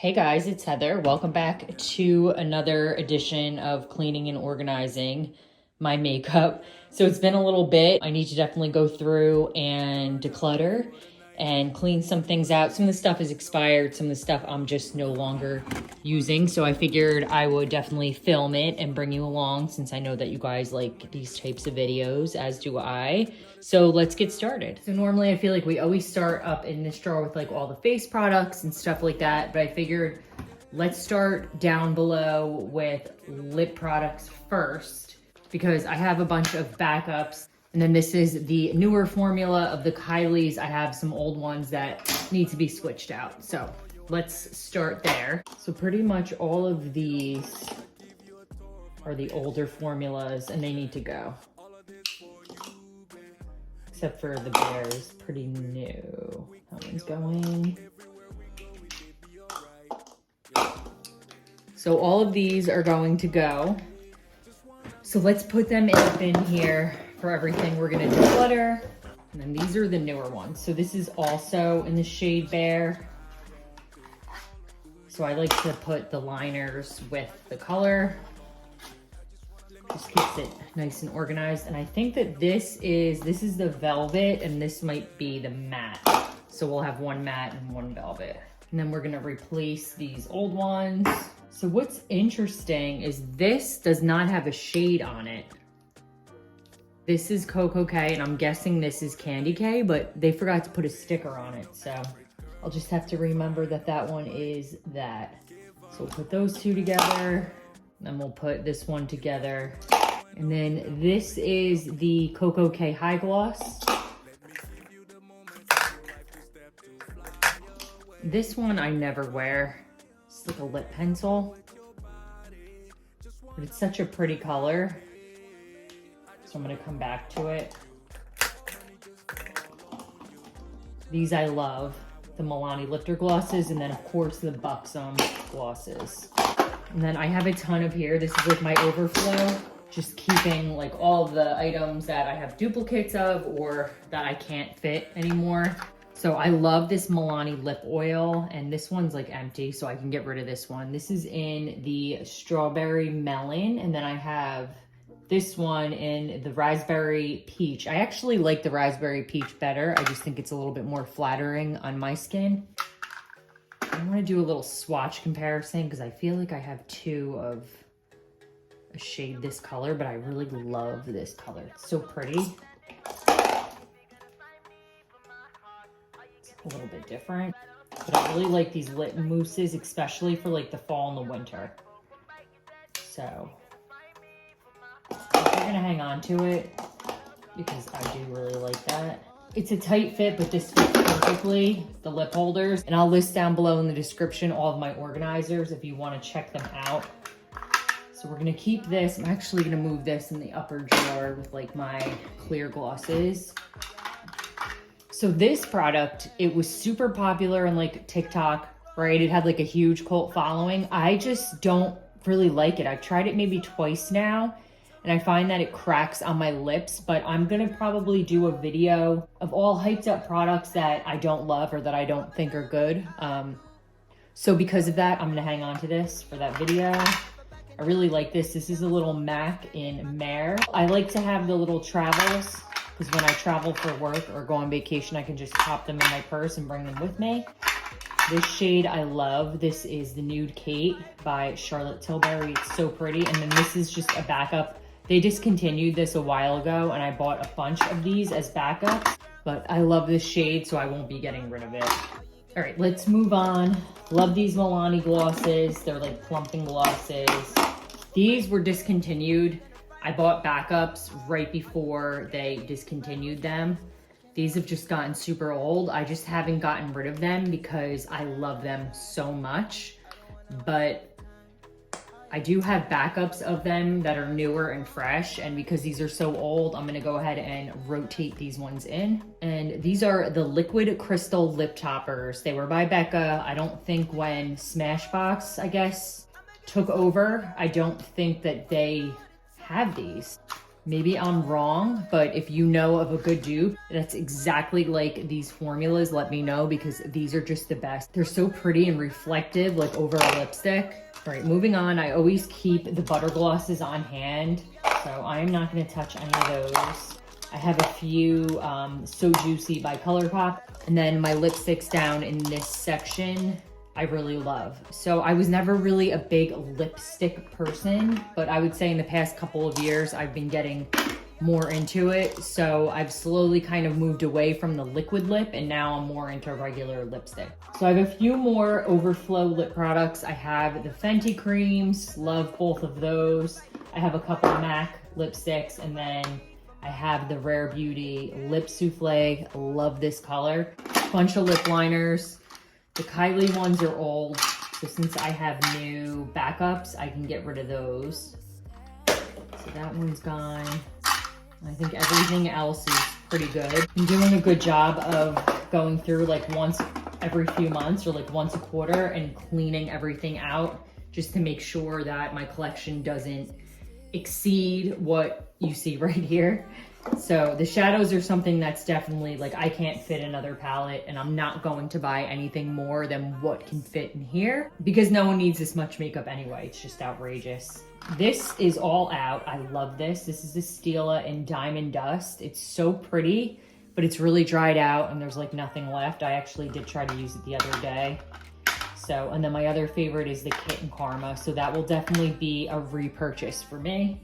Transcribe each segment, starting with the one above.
Hey guys, it's Heather. Welcome back to another edition of cleaning and organizing my makeup. So it's been a little bit. I need to definitely go through and declutter and clean some things out. Some of the stuff is expired. Some of the stuff I'm just no longer using. So I figured I would definitely film it and bring you along since I know that you guys like these types of videos, as do I. So let's get started. So normally I feel like we always start up in this drawer with like all the face products and stuff like that. But I figured let's start down below with lip products first because I have a bunch of backups. And then this is the newer formula of the Kylie's. I have some old ones that need to be switched out. So let's start there. So pretty much all of these are the older formulas and they need to go. Except for the Bear is pretty new. That one's going. So all of these are going to go. So let's put them in a bin here for everything we're gonna declutter. And then these are the newer ones. So this is also in the shade Bear. So I like to put the liners with the color. Just keeps it nice and organized. And I think that this is the velvet and this might be the matte. So we'll have one matte and one velvet. And then we're gonna replace these old ones. So what's interesting is this does not have a shade on it. This is Cocoa K and I'm guessing this is Candy K, but they forgot to put a sticker on it. So I'll just have to remember that that one is that. So we'll put those two together. Then we'll put this one together. And then this is the Cocoa K High Gloss. This one I never wear. It's like a lip pencil. But it's such a pretty color. So I'm gonna come back to it. These I love. The Milani Lifter glosses and then of course the Buxom glosses. And then I have a ton of here. This is like my overflow. Just keeping like all of the items that I have duplicates of or that I can't fit anymore. So I love this Milani lip oil and this one's like empty so I can get rid of this one. This is in the Strawberry Melon and then I have this one in the Raspberry Peach. I actually like the Raspberry Peach better. I just think it's a little bit more flattering on my skin. I want to do a little swatch comparison because I feel like I have two of a shade this color, but I really love this color. It's so pretty. It's a little bit different, but I really like these lip mousses, especially for like the fall and the winter. So we're gonna hang on to it because I do really like that. It's a tight fit, but this fits perfectly, the lip holders. And I'll list down below in the description all of my organizers if you wanna check them out. So we're gonna keep this. I'm actually gonna move this in the upper drawer with like my clear glosses. So this product, it was super popular on like TikTok, right? It had like a huge cult following. I just don't really like it. I've tried it maybe twice now. And I find that it cracks on my lips, but I'm gonna probably do a video of all hyped up products that I don't love or that I don't think are good. So because of that, I'm gonna hang on to this for that video. I really like this. This is a little MAC in Mare. I like to have the little travels because when I travel for work or go on vacation, I can just pop them in my purse and bring them with me. This shade I love. This is the Nude Kate by Charlotte Tilbury. It's so pretty. And then this is just a backup. They discontinued this a while ago and I bought a bunch of these as backups, but I love this shade, so I won't be getting rid of it. All right, let's move on. Love these Milani glosses. They're like plumping glosses. These were discontinued. I bought backups right before they discontinued them. These have just gotten super old. I just haven't gotten rid of them because I love them so much, but I do have backups of them that are newer and fresh, and because these are so old, I'm gonna go ahead and rotate these ones in. And these are the Liquid Crystal Lip Toppers. They were by Becca. I don't think when Smashbox, I guess, took over, I don't think that they have these. Maybe I'm wrong, but if you know of a good dupe that's exactly like these formulas, let me know, because these are just the best. They're so pretty and reflective, like over a lipstick. All right, moving on. I always keep the butter glosses on hand, so I am not gonna touch any of those. I have a few So Juicy by ColourPop, and then my lipsticks down in this section I really love. So I was never really a big lipstick person, but I would say in the past couple of years I've been getting more into it. So I've slowly kind of moved away from the liquid lip, and now I'm more into regular lipstick. So I have a few more overflow lip products. I have the Fenty creams, love both of those. I have a couple MAC lipsticks, and then I have the Rare Beauty Lip Souffle. Love this color. Bunch of lip liners. The Kylie ones are old, so since I have new backups, I can get rid of those. So that one's gone. I think everything else is pretty good. I'm doing a good job of going through like once every few months or like once a quarter and cleaning everything out just to make sure that my collection doesn't exceed what you see right here. So the shadows are something that's definitely like, I can't fit another palette, and I'm not going to buy anything more than what can fit in here because no one needs this much makeup anyway. It's just outrageous. This is all out. I love this. This is the Stila in Diamond Dust. It's so pretty, but it's really dried out and there's like nothing left. I actually did try to use it the other day. So, and then my other favorite is the Kit and Karma. So that will definitely be a repurchase for me.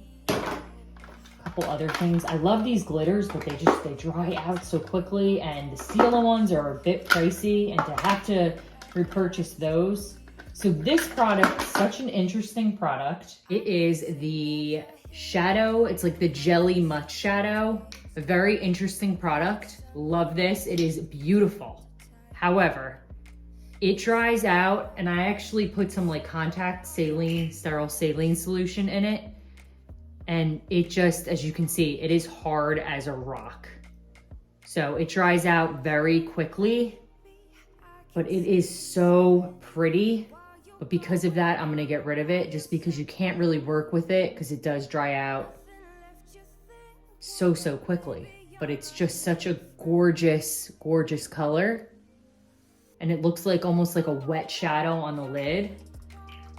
Couple other things. I love these glitters, but they dry out so quickly, and the Stila ones are a bit pricey, and to have to repurchase those. So this product is such an interesting product. It is the shadow. It's like the Jelly Much Shadow. A very interesting product. Love this. It is beautiful. However, it dries out, and I actually put some like contact saline, sterile saline solution in it. And it just, as you can see, it is hard as a rock. So it dries out very quickly, but it is so pretty. But because of that, I'm gonna get rid of it, just because you can't really work with it because it does dry out so quickly. But it's just such a gorgeous, gorgeous color. And it looks like almost like a wet shadow on the lid.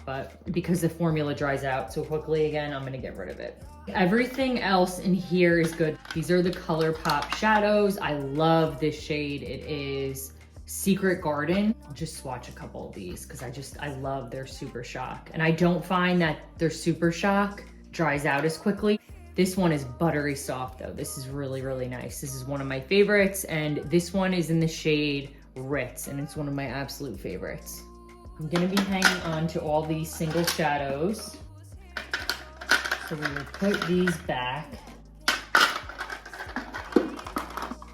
But because the formula dries out so quickly again, I'm gonna get rid of it. Everything else in here is good. These are the ColourPop shadows. I love this shade. It is Secret Garden. I'll just swatch a couple of these because I love their Super Shock. And I don't find that their Super Shock dries out as quickly. This one is buttery soft though. This is really, really nice. This is one of my favorites, and this one is in the shade Ritz, and it's one of my absolute favorites. I'm gonna be hanging on to all these single shadows. So we will put these back.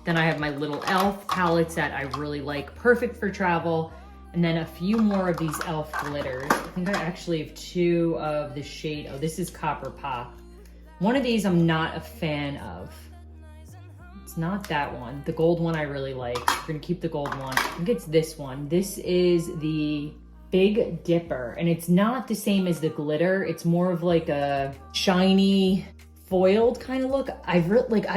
Then I have my little e.l.f. palettes that I really like, perfect for travel. And then a few more of these e.l.f. glitters. I think I actually have two of the shade, oh, this is Copper Pop. One of these I'm not a fan of. It's not that one. The gold one I really like. We're gonna keep the gold one. I think it's this one. This is the Big Dipper, and it's not the same as the glitter. It's more of like a shiny foiled kind of look. I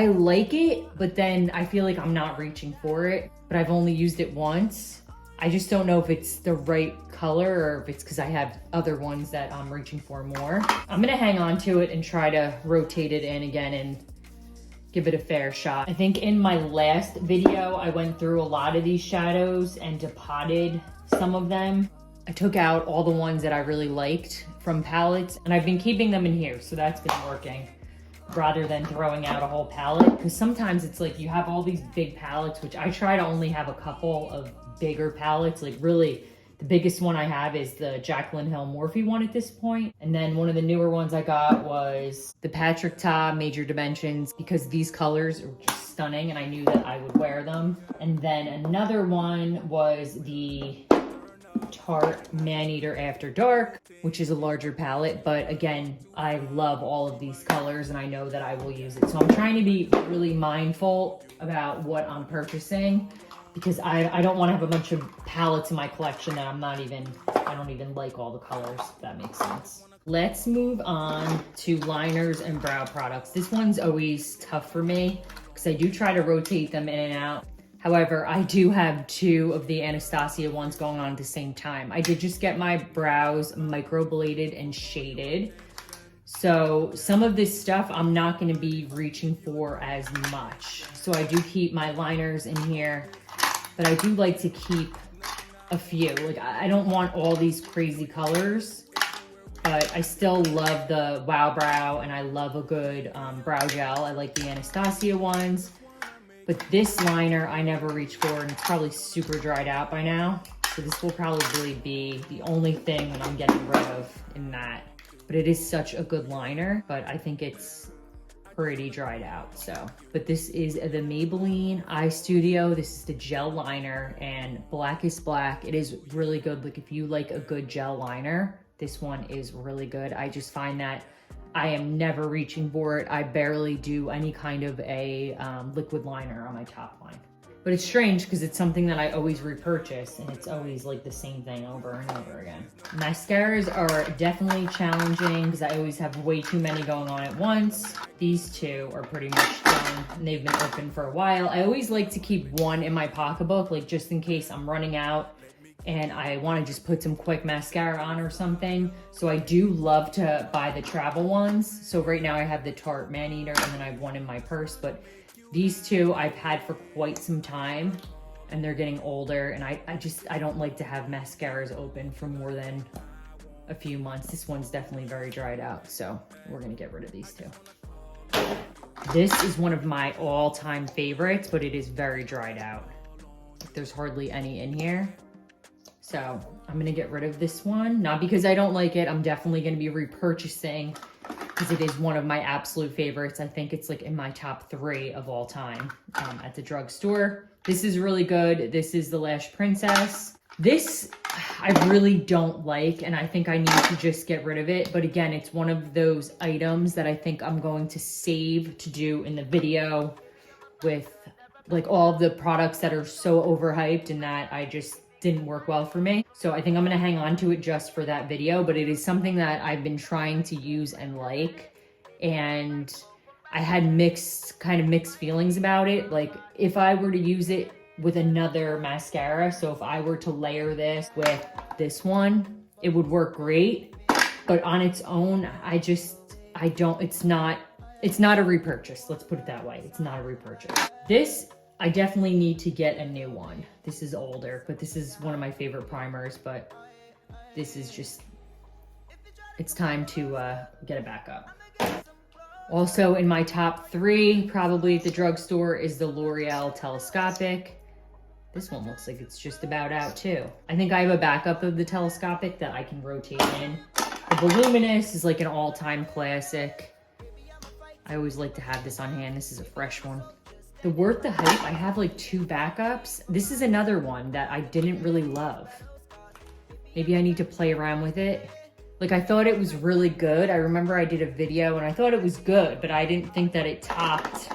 like it, but then I feel like I'm not reaching for it, but I've only used it once. I just don't know if it's the right color or if it's because I have other ones that I'm reaching for more. I'm gonna hang on to it and try to rotate it in again and give it a fair shot. I think in my last video, I went through a lot of these shadows and depotted some of them. I took out all the ones that I really liked from palettes, and I've been keeping them in here, so that's been working rather than throwing out a whole palette. Because sometimes it's like you have all these big palettes, which I try to only have a couple of bigger palettes. Like really, the biggest one I have is the Jaclyn Hill Morphe one at this point. And then one of the newer ones I got was the Patrick Ta Major Dimensions, because these colors are just stunning and I knew that I would wear them. And then another one was the Tarte Maneater After Dark, which is a larger palette, but again, I love all of these colors and I know that I will use it. So I'm trying to be really mindful about what I'm purchasing. because I don't want to have a bunch of palettes in my collection that I don't even like all the colors, if that makes sense. Let's move on to liners and brow products. This one's always tough for me because I do try to rotate them in and out. However, I do have 2 of the Anastasia ones going on at the same time. I did just get my brows microbladed and shaded. So some of this stuff I'm not going to be reaching for as much. So I do keep my liners in here, but I do like to keep a few. Like, I don't want all these crazy colors, but I still love the Wow Brow, and I love a good brow gel. I like the Anastasia ones. But this liner I never reach for, and it's probably super dried out by now. So this will probably be the only thing that I'm getting rid of in that. But it is such a good liner, but I think it's pretty dried out, so. But this is the Maybelline Eye Studio. This is the gel liner, and black is black. It is really good. Like, if you like a good gel liner, this one is really good. I just find that I am never reaching for it. I barely do any kind of a liquid liner on my top line. But it's strange because it's something that I always repurchase, and it's always like the same thing over and over again. Mascaras are definitely challenging because I always have way too many going on at once. These 2 are pretty much done, and they've been open for a while. I always like to keep one in my pocketbook, like just in case I'm running out and I want to just put some quick mascara on or something. So I do love to buy the travel ones. So right now I have the Tarte Maneater, and then I have one in my purse, but these 2 I've had for quite some time, and they're getting older, and I don't like to have mascaras open for more than a few months. This one's definitely very dried out, so we're gonna get rid of these 2. This is one of my all-time favorites, but it is very dried out. There's hardly any in here. So I'm gonna get rid of this one. Not because I don't like it, I'm definitely gonna be repurchasing because it is one of my absolute favorites. I think it's like in my top 3 of all time at the drugstore. This is really good. This is the Lash Princess. This I really don't like, and I think I need to just get rid of it. But again, it's one of those items that I think I'm going to save to do in the video with like all of the products that are so overhyped and that I just didn't work well for me. So I think I'm gonna hang on to it just for that video, but it is something that I've been trying to use and like, and I had kind of mixed feelings about it. Like, if I were to use it with another mascara, so if I were to layer this with this one, it would work great, but on its own, it's not a repurchase. Let's put it that way. It's not a repurchase. This, I definitely need to get a new one. This is older, but this is one of my favorite primers, but this is just, it's time to get it back up. Also in my top 3, probably at the drugstore, is the L'Oreal Telescopic. This one looks like it's just about out too. I think I have a backup of the Telescopic that I can rotate in. The Voluminous is like an all-time classic. I always like to have this on hand. This is a fresh one. The Worth the Hype, I have like 2 backups. This is another one that I didn't really love. Maybe I need to play around with it. Like, I thought it was really good. I remember I did a video and I thought it was good, but I didn't think that it topped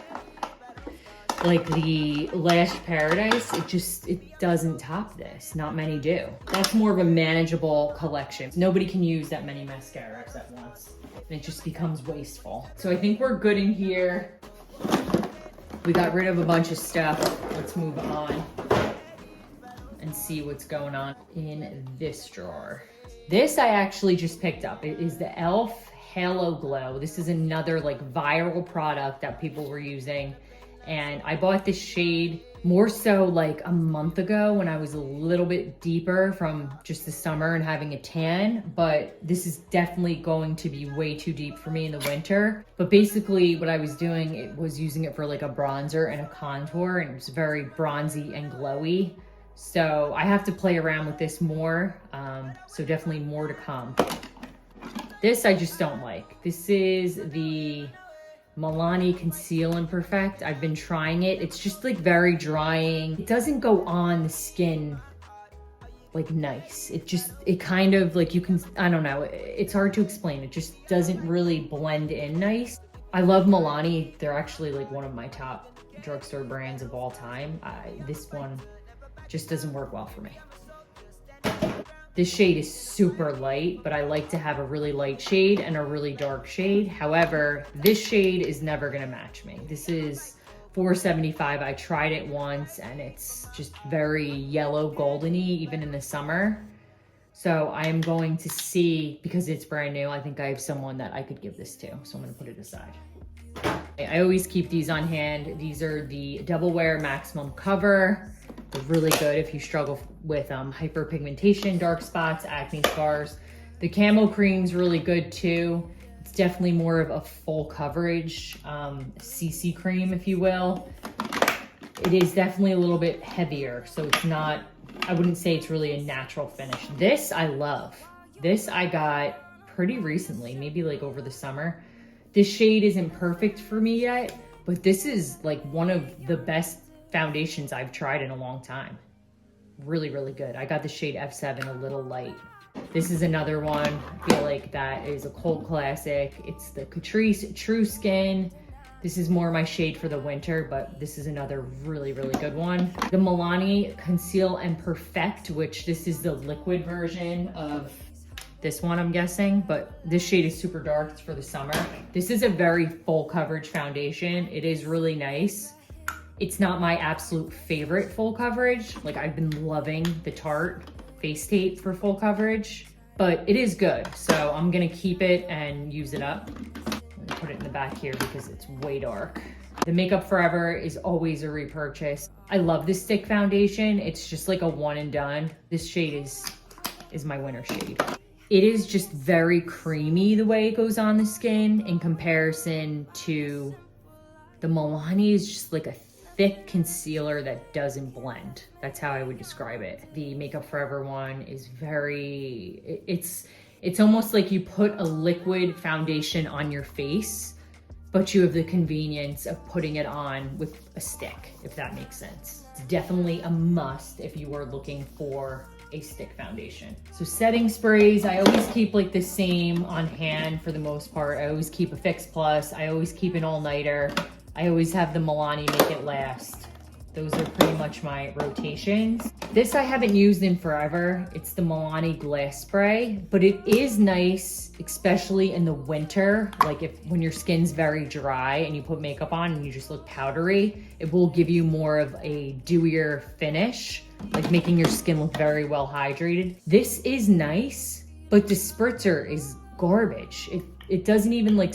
like the Lash Paradise. It doesn't top this. Not many do. That's more of a manageable collection. Nobody can use that many mascaras at once. And it just becomes wasteful. So I think we're good in here. We got rid of a bunch of stuff. Let's move on and see what's going on in this drawer. This I actually just picked up. It is the e.l.f. Halo Glow. This is another like viral product that people were using. And I bought this shade more so like a month ago when I was a little bit deeper from just the summer and having a tan, but this is definitely going to be way too deep for me in the winter. But basically what I was doing, it was using it for like a bronzer and a contour, and it was very bronzy and glowy. So I have to play around with this more. So definitely more to come. This I just don't like. This is the Milani Conceal and Perfect. I've been trying it. It's just like very drying. It doesn't go on the skin like nice. It kind of like, you can, I don't know. It's hard to explain. It just doesn't really blend in nice. I love Milani. They're actually like one of my top drugstore brands of all time. This one Just doesn't work well for me. This shade is super light, but I like to have a really light shade and a really dark shade. However, this shade is never gonna match me. This is $4.75. I tried it once and it's just very yellow goldeny, even in the summer. So I am going to see, because it's brand new, I think I have someone that I could give this to. So I'm gonna put it aside. I always keep these on hand. These are the Double Wear Maximum Cover. They're really good if you struggle with hyperpigmentation, dark spots, acne scars. The Camo Cream's really good too. It's definitely more of a full coverage CC cream, if you will. It is definitely a little bit heavier, so it's not, I wouldn't say it's really a natural finish. This I love. This I got pretty recently, maybe like over the summer. This shade isn't perfect for me yet, but this is like one of the best foundations I've tried in a long time. Really, really good. I got the shade F7, a little light. This is another one. I feel like that is a cult classic. It's the Catrice True Skin. This is more my shade for the winter, but this is another really, really good one. The Milani Conceal and Perfect, which this is the liquid version of this one, I'm guessing, but this shade is super dark. It's for the summer. This is a very full coverage foundation. It is really nice. It's not my absolute favorite full coverage. Like, I've been loving the Tarte Face Tape for full coverage, but it is good. So I'm gonna keep it and use it up. I'm gonna put it in the back here because it's way dark. The Makeup Forever is always a repurchase. I love this stick foundation. It's just like a one and done. This shade is my winter shade. It is just very creamy the way it goes on the skin in comparison to the Milani is just like a thick concealer that doesn't blend. That's how I would describe it. The Makeup Forever one is very, it's almost like you put a liquid foundation on your face, but you have the convenience of putting it on with a stick, if that makes sense. It's definitely a must if you are looking for a stick foundation. So setting sprays, I always keep like the same on hand for the most part. I always keep a Fix Plus. I always keep an all-nighter. I always have the Milani Make It Last. Those are pretty much my rotations. This I haven't used in forever. It's the Milani Glass Spray, but it is nice, especially in the winter. Like when your skin's very dry and you put makeup on and you just look powdery, it will give you more of a dewier finish, like making your skin look very well hydrated. This is nice, but the spritzer is garbage. It doesn't even like,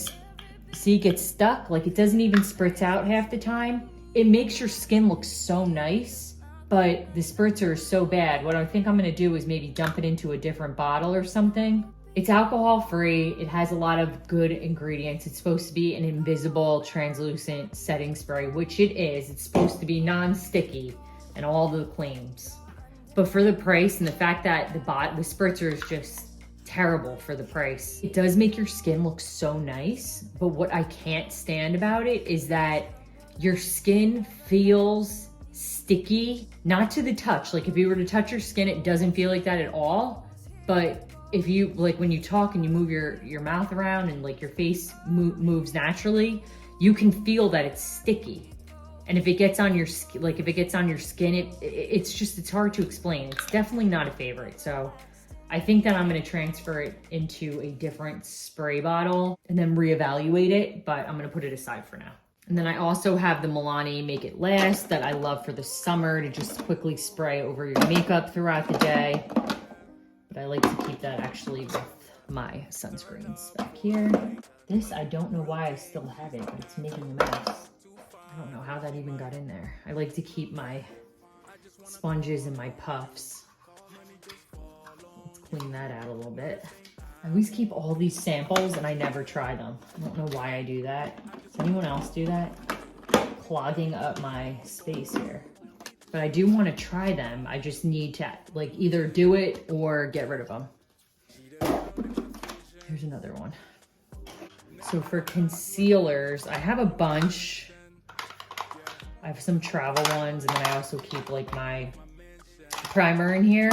see, it gets stuck. Like it doesn't even spritz out half the time. It makes your skin look so nice, but the spritzer is so bad. What I think I'm gonna do is maybe dump it into a different bottle or something. It's alcohol free. It has a lot of good ingredients. It's supposed to be an invisible, translucent setting spray, which it is. It's supposed to be non-sticky and all the claims. But for the price and the fact that the spritzer is just terrible for the price, it does make your skin look so nice. But what I can't stand about it is that your skin feels sticky, not to the touch. Like if you were to touch your skin, it doesn't feel like that at all. But if you, like when you talk and you move your mouth around and like your face moves naturally, you can feel that it's sticky. And if it gets on your skin, like if it gets on your skin, it's hard to explain. It's definitely not a favorite. So I think that I'm gonna transfer it into a different spray bottle and then reevaluate it, but I'm gonna put it aside for now. And then I also have the Milani Make It Last that I love for the summer to just quickly spray over your makeup throughout the day. But I like to keep that actually with my sunscreens back here. This, I don't know why I still have it, but it's making a mess. I don't know how that even got in there. I like to keep my sponges and my puffs. Let's clean that out a little bit. I always keep all these samples and I never try them. I don't know why I do that. Does anyone else do that? Clogging up my space here. But I do want to try them. I just need to like either do it or get rid of them. Here's another one. So for concealers, I have a bunch. I have some travel ones and then I also keep like my primer in here.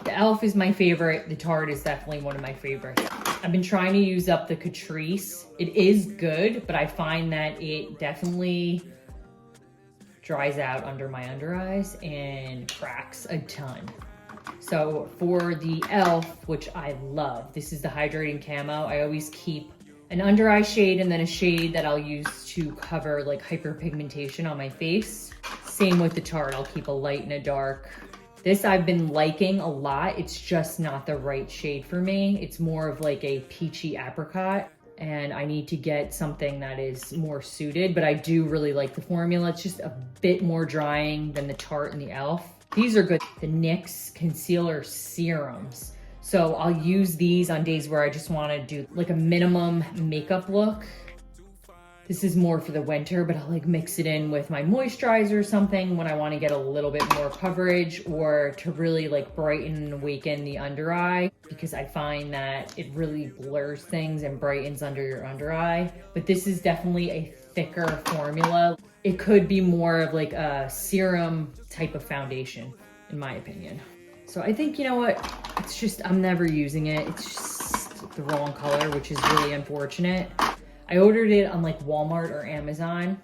The e.l.f. is my favorite. The Tarte is definitely one of my favorites. I've been trying to use up the Catrice. It is good, but I find that it definitely dries out under my under eyes and cracks a ton. So for the e.l.f., which I love, this is the hydrating camo. I always keep an under eye shade and then a shade that I'll use to cover like hyperpigmentation on my face. Same with the Tarte, I'll keep a light and a dark. This I've been liking a lot. It's just not the right shade for me. It's more of like a peachy apricot, and I need to get something that is more suited, but I do really like the formula. It's just a bit more drying than the Tarte and the e.l.f. These are good. The NYX Concealer Serums. So I'll use these on days where I just want to do like a minimum makeup look. This is more for the winter, but I'll like mix it in with my moisturizer or something when I want to get a little bit more coverage, or to really like brighten and awaken the under eye, because I find that it really blurs things and brightens under your under eye. But this is definitely a thicker formula. It could be more of like a serum type of foundation, in my opinion. So I think, you know what, it's just, I'm never using it. It's just the wrong color, which is really unfortunate. I ordered it on like Walmart or Amazon,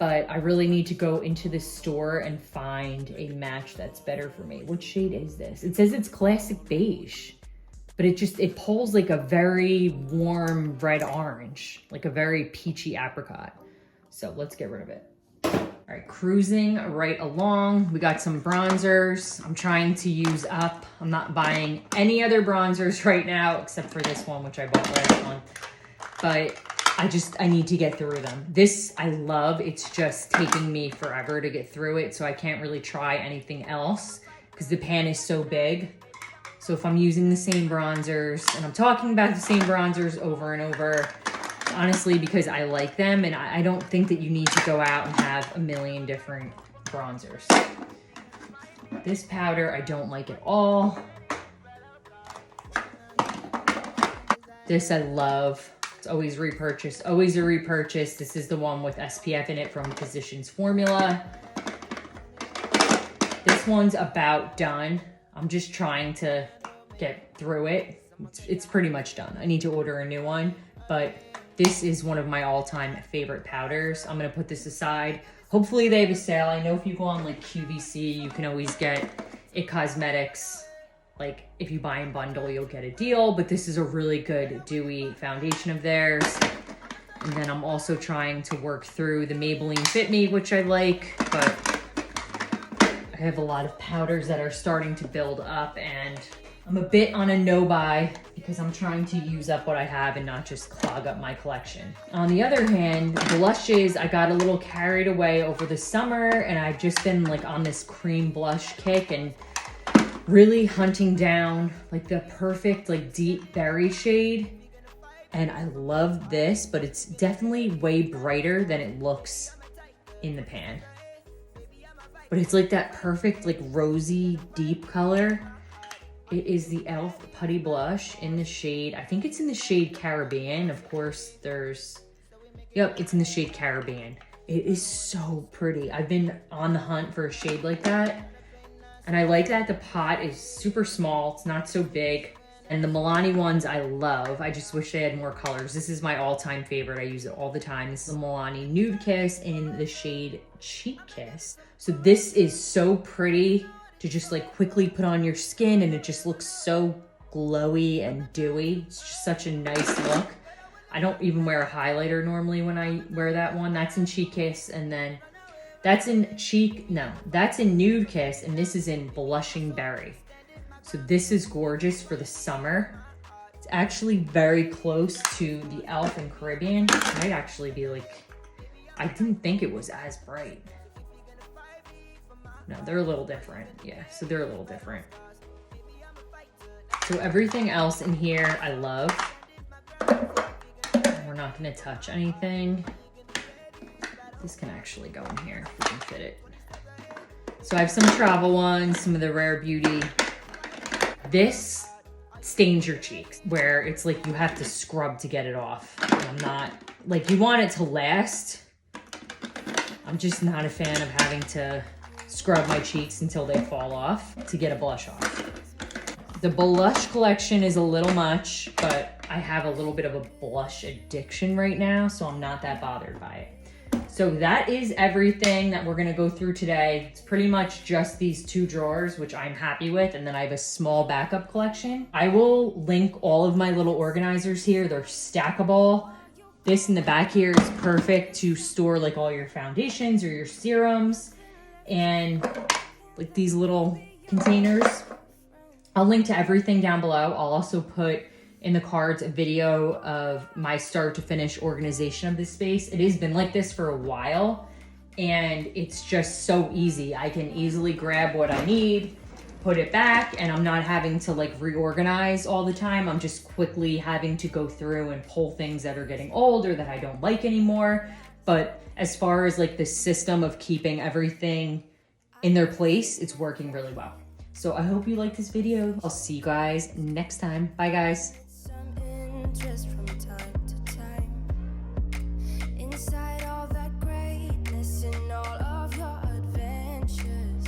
but I really need to go into the store and find a match that's better for me. What shade is this? It says it's classic beige, but it pulls like a very warm red orange, like a very peachy apricot. So let's get rid of it. All right, cruising right along. We got some bronzers. I'm trying to use up. I'm not buying any other bronzers right now, except for this one, which I bought last month. But I need to get through them. This I love. It's just taking me forever to get through it, so I can't really try anything else because the pan is so big. So if I'm using the same bronzers, and I'm talking about the same bronzers over and over, honestly, because I like them, and I don't think that you need to go out and have a million different bronzers. This powder I don't like at all. This I love. It's always repurchased, always a repurchase. This is the one with SPF in it from Physicians Formula. This one's about done. I'm just trying to get through it. It's pretty much done. I need to order a new one, but this is one of my all-time favorite powders. I'm gonna put this aside. Hopefully they have a sale. I know if you go on like QVC, you can always get It Cosmetics. Like if you buy in bundle, you'll get a deal, but this is a really good dewy foundation of theirs. And then I'm also trying to work through the Maybelline Fit Me, which I like, but I have a lot of powders that are starting to build up, and I'm a bit on a no buy because I'm trying to use up what I have and not just clog up my collection. On the other hand, blushes, I got a little carried away over the summer, and I've just been like on this cream blush kick and really hunting down like the perfect like deep berry shade. And I love this, but it's definitely way brighter than it looks in the pan. But it's like that perfect like rosy deep color. It is the e.l.f. Putty Blush in the shade, I think it's in the shade Caribbean. Of course yep, it's in the shade Caribbean. It is so pretty. I've been on the hunt for a shade like that. And I like that the pot is super small. It's not so big. And the Milani ones I love. I just wish they had more colors. This is my all-time favorite. I use it all the time. This is the Milani Nude Kiss in the shade Cheek Kiss. So this is so pretty to just like quickly put on your skin, and it just looks so glowy and dewy. It's just such a nice look. I don't even wear a highlighter normally when I wear that one. That's in Cheek Kiss, and then that's in that's in Nude Kiss, and this is in Blushing Berry. So this is gorgeous for the summer. It's actually very close to the e.l.f. and Caribbean. It might actually be like, I didn't think it was as bright. No, they're a little different. Yeah, so they're a little different. So everything else in here I love. We're not gonna touch anything. This can actually go in here if we can fit it. So I have some travel ones, some of the Rare Beauty. This stains your cheeks, where it's like you have to scrub to get it off. And I'm not, like, you want it to last. I'm just not a fan of having to scrub my cheeks until they fall off to get a blush off. The blush collection is a little much, but I have a little bit of a blush addiction right now, so I'm not that bothered by it. So that is everything that we're gonna go through today. It's pretty much just these 2 drawers, which I'm happy with, and then I have a small backup collection. I will link all of my little organizers here. They're stackable. This in the back here is perfect to store like all your foundations or your serums, and like these little containers. I'll link to everything down below. I'll also put in the cards a video of my start to finish organization of this space. It has been like this for a while, and it's just so easy. I can easily grab what I need, put it back, and I'm not having to like reorganize all the time. I'm just quickly having to go through and pull things that are getting old or that I don't like anymore. But as far as like the system of keeping everything in their place, it's working really well. So I hope you liked this video. I'll see you guys next time. Bye guys. Just from time to time, inside all that greatness and all of your adventures,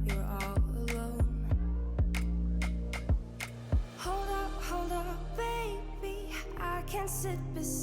you're all alone. Hold up, baby, I can sit beside